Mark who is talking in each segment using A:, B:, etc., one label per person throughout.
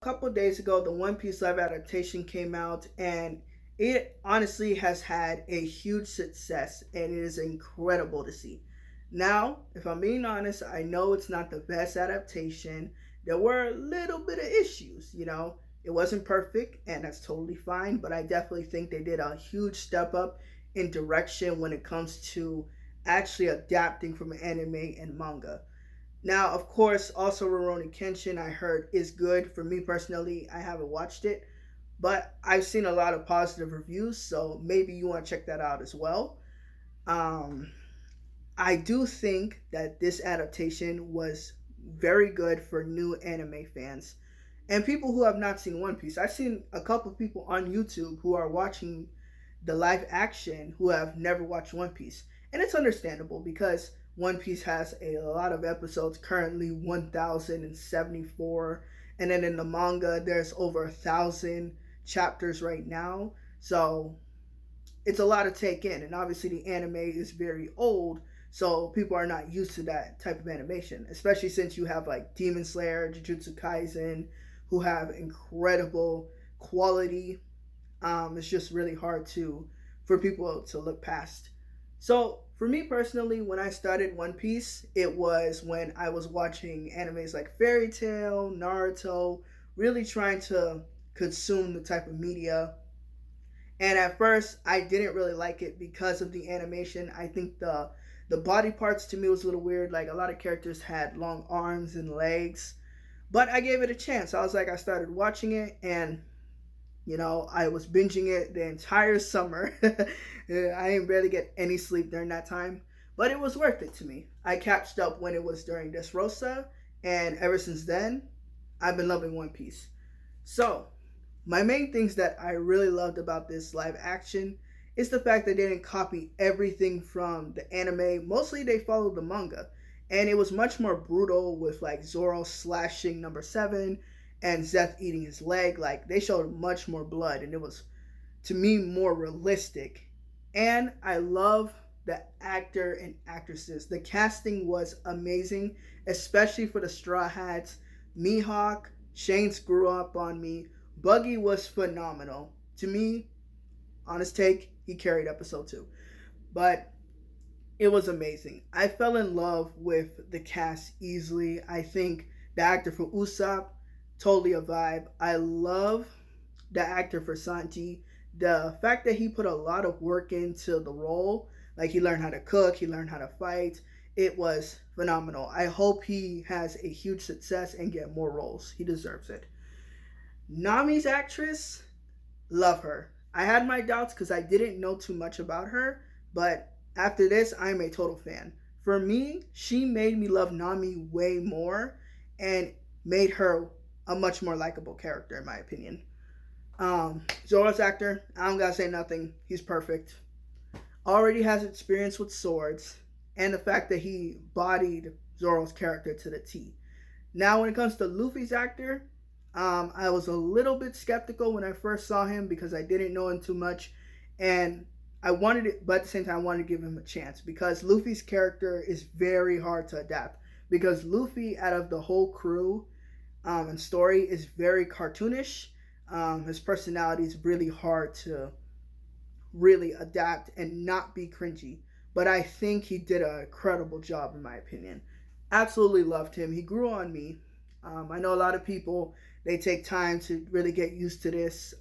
A: A couple of days ago, the One Piece live adaptation came out, and it honestly has had a huge success, and it is incredible to see. Now, if I'm being honest, I know it's not the best adaptation. There were a little bit of issues. It wasn't perfect, and that's totally fine, but I definitely think they did a huge step up in direction when it comes to actually adapting from anime and manga. Now, of course, also Rurouni Kenshin I heard is good. For me personally, I haven't watched it, but I've seen a lot of positive reviews, so maybe you want to check that out as well. Um, I do think that this adaptation was very good for new anime fans and people who have not seen One Piece. I've seen a couple people on YouTube who are watching the live action who have never watched One Piece. And it's understandable because One Piece has a lot of episodes, currently 1,074. And then in the manga, there's over 1,000 chapters right now. So it's a lot to take in. And obviously, the anime is very old. So people are not used to that type of animation, especially since you have like Demon Slayer, Jujutsu Kaisen, who have incredible quality. It's just really hard to for people to look past. So for me personally, when I started One Piece, it was when I was watching animes like Fairy Tail, Naruto, really trying to consume the type of media. And at first, I didn't really like it because of the animation. I think the body parts to me was a little weird. Like a lot of characters had long arms and legs, but I gave it a chance. I started watching it, and I was binging it the entire summer. I didn't barely get any sleep during that time, but it was worth it to me. I catched up when it was during Dressrosa, and ever since then, I've been loving One Piece. So, my main things that I really loved about this live action is the fact that they didn't copy everything from the anime. Mostly they followed the manga. And it was much more brutal with like Zoro slashing number seven and Zeth eating his leg. Like they showed much more blood and it was to me more realistic. And I love the actor and actresses. The casting was amazing, especially for the Straw Hats. Mihawk, Shane Screw Up on Me. Buggy was phenomenal. To me, honest take, he carried episode 2. But it was amazing. I fell in love with the cast easily. I think the actor for Usopp, totally a vibe. I love the actor for Sanji. The fact that he put a lot of work into the role, like he learned how to cook, he learned how to fight, it was phenomenal. I hope he has a huge success and get more roles. He deserves it. Nami's actress, love her. I had my doubts because I didn't know too much about her, but after this, I'm a total fan. For me, she made me love Nami way more and made her a much more likable character, in my opinion. Zoro's actor, I don't gotta say nothing. He's perfect. Already has experience with swords, and the fact that he bodied Zoro's character to the T. Now, when it comes to Luffy's actor, I was a little bit skeptical when I first saw him because I didn't know him too much, and I wanted it, but at the same time, I wanted to give him a chance because Luffy's character is very hard to adapt. Because Luffy, out of the whole crew and story, is very cartoonish. His personality is really hard to really adapt and not be cringy. But I think he did an incredible job, in my opinion. Absolutely loved him. He grew on me. I know a lot of people they take time to really get used to this,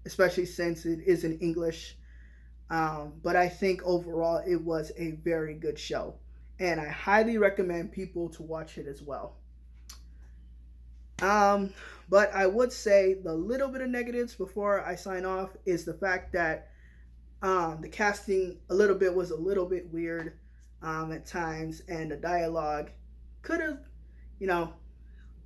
A: especially since it is in English. But I think overall it was a very good show, and I highly recommend people to watch it as well. Um, but I would say the little bit of negatives before I sign off is the fact that the casting a little bit was a little bit weird at times, and the dialogue could have, you know,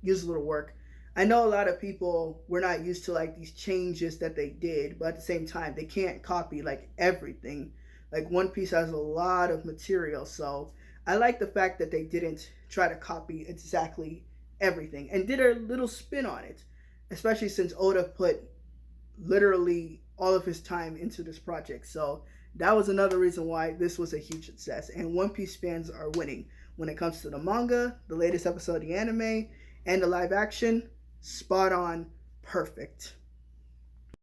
A: used a little work. I know a lot of people were not used to like these changes that they did, but at the same time, they can't copy like everything. Like One Piece has a lot of material, so I like the fact that they didn't try to copy exactly everything and did a little spin on it, especially since Oda put literally all of his time into this project. So that was another reason why this was a huge success. And One Piece fans are winning when it comes to the manga, the latest episode of the anime, and the live action. spot on, perfect.